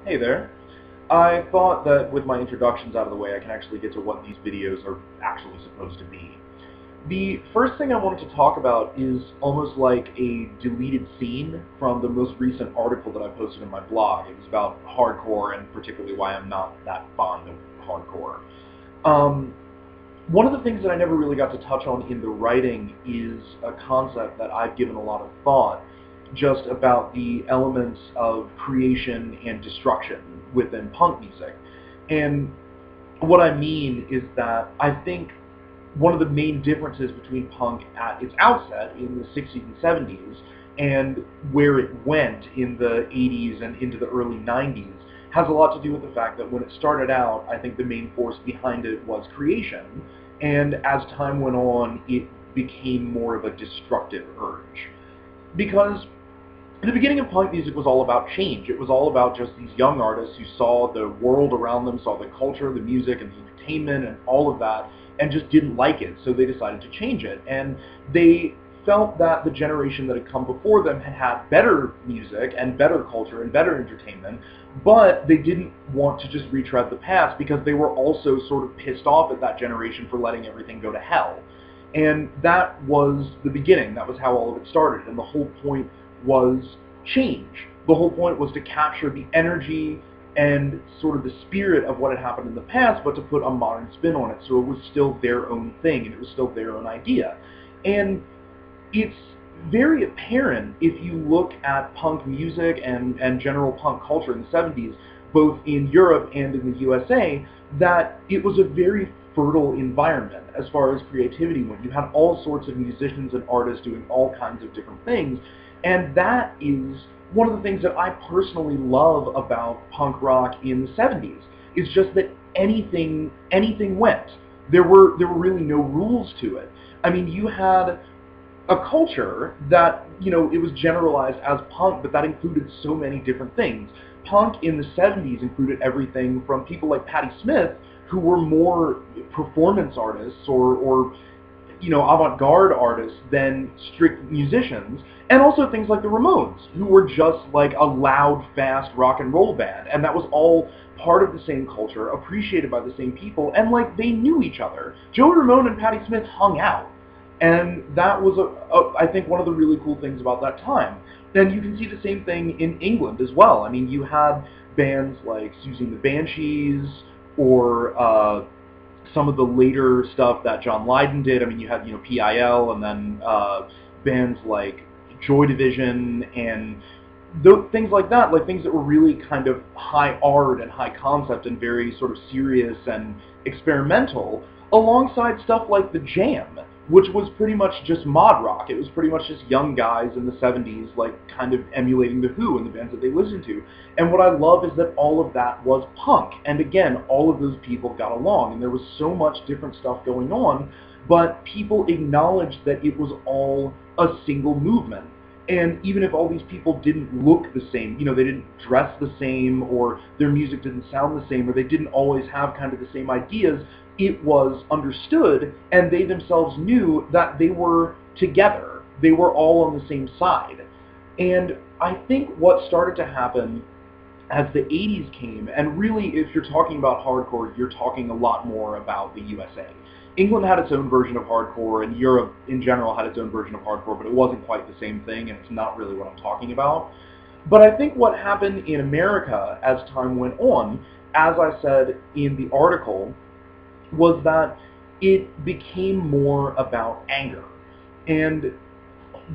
Hey there. I thought that with my introductions out of the way, I can actually get to what these videos are actually supposed to be. The first thing I wanted to talk about is almost like a deleted scene from the most recent article that I posted in my blog. It was about hardcore and particularly why I'm not that fond of hardcore. Um, One of the things that I never really got to touch on in the writing is a concept that I've given a lot of thought, just about the elements of creation and destruction within punk music. And what I mean is that I think one of the main differences between punk at its outset in the 60s and 70s and where it went in the 80s and into the early 90s has a lot to do with the fact that when it started out, I think the main force behind it was creation, and as time went on, it became more of a destructive urge. Because the beginning of punk music was all about change. It was all about just these young artists who saw the world around them, saw the culture, the music, and the entertainment, and all of that, and just didn't like it, so they decided to change it. And they felt that the generation that had come before them had had better music, and better culture, and better entertainment, but they didn't want to just retread the past because they were also sort of pissed off at that generation for letting everything go to hell. And that was the beginning. That was how all of it started. And the whole point was change. The whole point was to capture the energy and sort of the spirit of what had happened in the past, but to put a modern spin on it, so it was still their own thing, and it was still their own idea. And it's very apparent if you look at punk music and general punk culture in the 70s, both in Europe and in the USA, that it was a very fertile environment as far as creativity went. You had all sorts of musicians and artists doing all kinds of different things, and that is one of the things that I personally love about punk rock in the 70s, is just that anything went. There were really no rules to it. I mean, you had a culture that, it was generalized as punk, but that included so many different things. Punk in the 70s included everything from people like Patti Smith, who were more performance artists or avant-garde artists than strict musicians, and also things like the Ramones, who were just like a loud, fast rock and roll band, and that was all part of the same culture, appreciated by the same people, and like they knew each other. Joey Ramone and Patti Smith hung out, and that was, I think, one of the really cool things about that time. Then you can see the same thing in England as well. I mean, you had bands like Susie and the Banshees, or some of the later stuff that John Lydon did. I mean, you had, PIL, and then bands like Joy Division, and things like that, like things that were really kind of high art and high concept and very sort of serious and experimental, alongside stuff like the Jam, which was pretty much just mod rock. It was pretty much just young guys in the 70s, like kind of emulating The Who and the bands that they listened to. And what I love is that all of that was punk. And again, all of those people got along, and there was so much different stuff going on, but people acknowledged that it was all a single movement. And even if all these people didn't look the same, they didn't dress the same, or their music didn't sound the same, or they didn't always have kind of the same ideas, it was understood, and they themselves knew that they were together. They were all on the same side. And I think what started to happen as the 80s came, and really if you're talking about hardcore, you're talking a lot more about the USA. England had its own version of hardcore, and Europe in general had its own version of hardcore, but it wasn't quite the same thing, and it's not really what I'm talking about. But I think what happened in America as time went on, as I said in the article, was that it became more about anger. And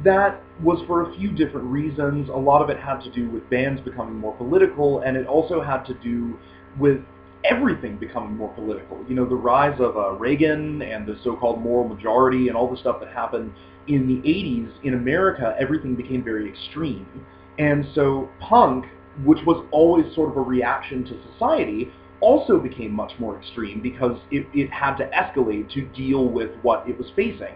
that was for a few different reasons. A lot of it had to do with bands becoming more political, and it also had to do with everything becoming more political. The rise of Reagan and the so-called moral majority and all the stuff that happened in the 80s in America, everything became very extreme. And so punk, which was always sort of a reaction to society, also became much more extreme because it had to escalate to deal with what it was facing.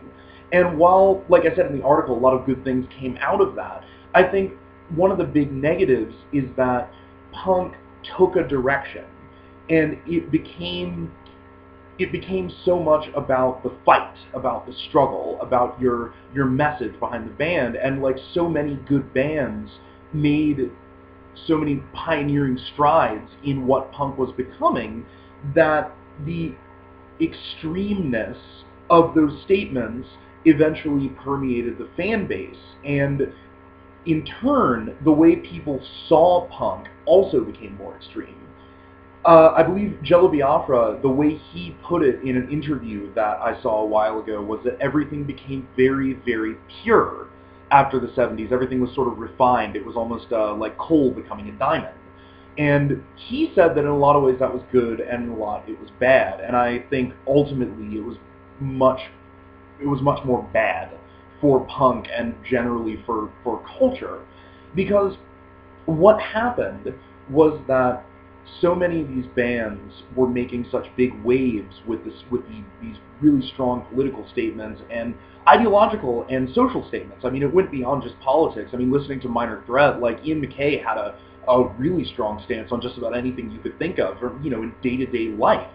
And while, like I said in the article, a lot of good things came out of that, I think one of the big negatives is that punk took a direction, and it became so much about the fight, about the struggle, about your message behind the band, and like so many good bands made so many pioneering strides in what punk was becoming, that the extremeness of those statements eventually permeated the fan base, and in turn, the way people saw punk also became more extreme. I believe Jello Biafra, the way he put it in an interview that I saw a while ago, was that everything became very, very pure after the 70s. Everything was sort of refined. It was almost like coal becoming a diamond. And he said that in a lot of ways that was good, and in a lot it was bad. And I think ultimately much it was much more bad for punk and generally for culture, because what happened was that so many of these bands were making such big waves with these really strong political statements and ideological and social statements. I mean, it went beyond just politics. I mean, listening to Minor Threat, like Ian MacKaye had a really strong stance on just about anything you could think of, or, you know, in day-to-day life.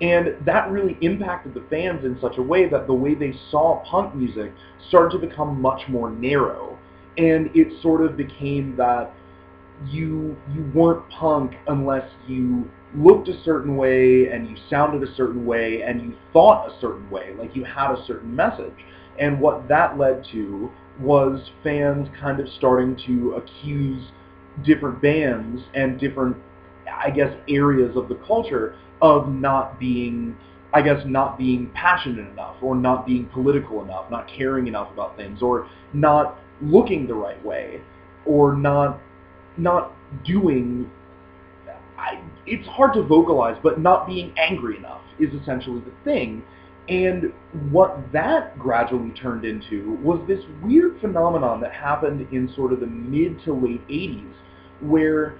And that really impacted the fans in such a way that the way they saw punk music started to become much more narrow. And it sort of became that you weren't punk unless you looked a certain way and you sounded a certain way and you thought a certain way, like you had a certain message. And what that led to was fans kind of starting to accuse different bands and different, I guess, areas of the culture of not being passionate enough, or not being political enough, not caring enough about things, or not looking the right way, or not doing, it's hard to vocalize, but not being angry enough is essentially the thing. And what that gradually turned into was this weird phenomenon that happened in sort of the mid to late 80s, where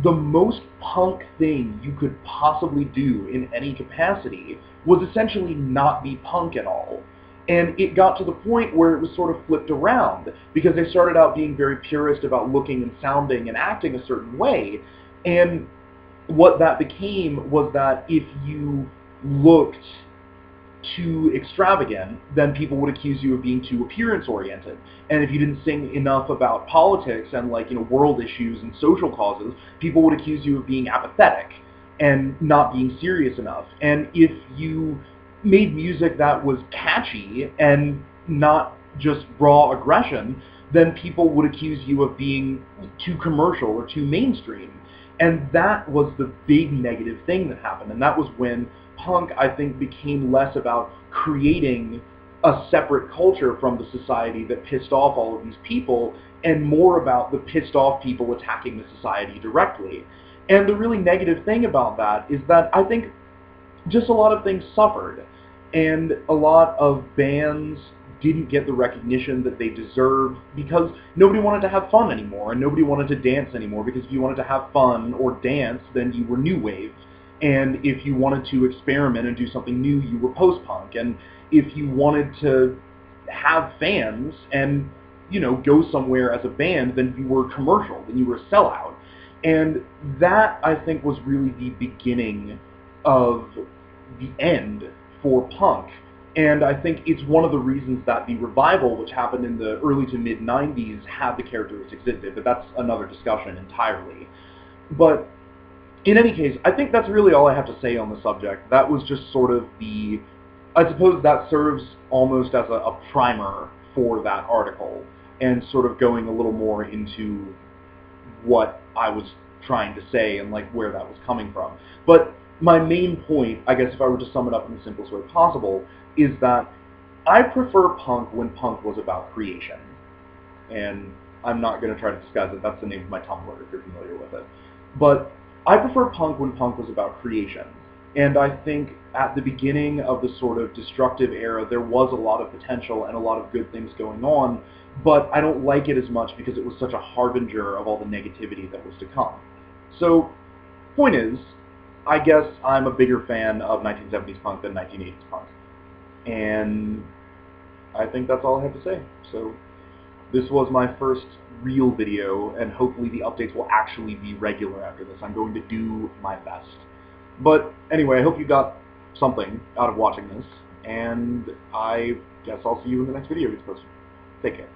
the most punk thing you could possibly do in any capacity was essentially not be punk at all. And it got to the point where it was sort of flipped around, because they started out being very purist about looking and sounding and acting a certain way. And what that became was that if you looked too extravagant, then people would accuse you of being too appearance-oriented. And if you didn't sing enough about politics and, like, you know, world issues and social causes, people would accuse you of being apathetic and not being serious enough. And if you made music that was catchy and not just raw aggression, then people would accuse you of being too commercial or too mainstream. And that was the big negative thing that happened. And that was when punk, I think, became less about creating a separate culture from the society that pissed off all of these people, and more about the pissed off people attacking the society directly. And the really negative thing about that is that I think just a lot of things suffered, and a lot of bands didn't get the recognition that they deserved, because nobody wanted to have fun anymore, and nobody wanted to dance anymore, because if you wanted to have fun or dance, then you were new wave. And if you wanted to experiment and do something new, you were post-punk. And if you wanted to have fans and, you know, go somewhere as a band, then you were commercial, then you were a sellout. And that, I think, was really the beginning of the end for punk. And I think it's one of the reasons that the revival, which happened in the early to mid-90s, had the characteristics it did. But that's another discussion entirely. But in any case, I think that's really all I have to say on the subject. That was just sort of I suppose that serves almost as a primer for that article, and sort of going a little more into what I was trying to say and, like, where that was coming from. But my main point, I guess if I were to sum it up in the simplest way possible, is that I prefer punk when punk was about creation. And I'm not going to try to disguise it. That's the name of my Tumblr, if you're familiar with it. But I prefer punk when punk was about creation. And I think at the beginning of the sort of destructive era, there was a lot of potential and a lot of good things going on, but I don't like it as much because it was such a harbinger of all the negativity that was to come. So, point is, I guess I'm a bigger fan of 1970s punk than 1980s punk. And I think that's all I have to say. So, this was my first real video, and hopefully the updates will actually be regular after this. I'm going to do my best. But anyway, I hope you got something out of watching this, and I guess I'll see you in the next video gets posted. Take care.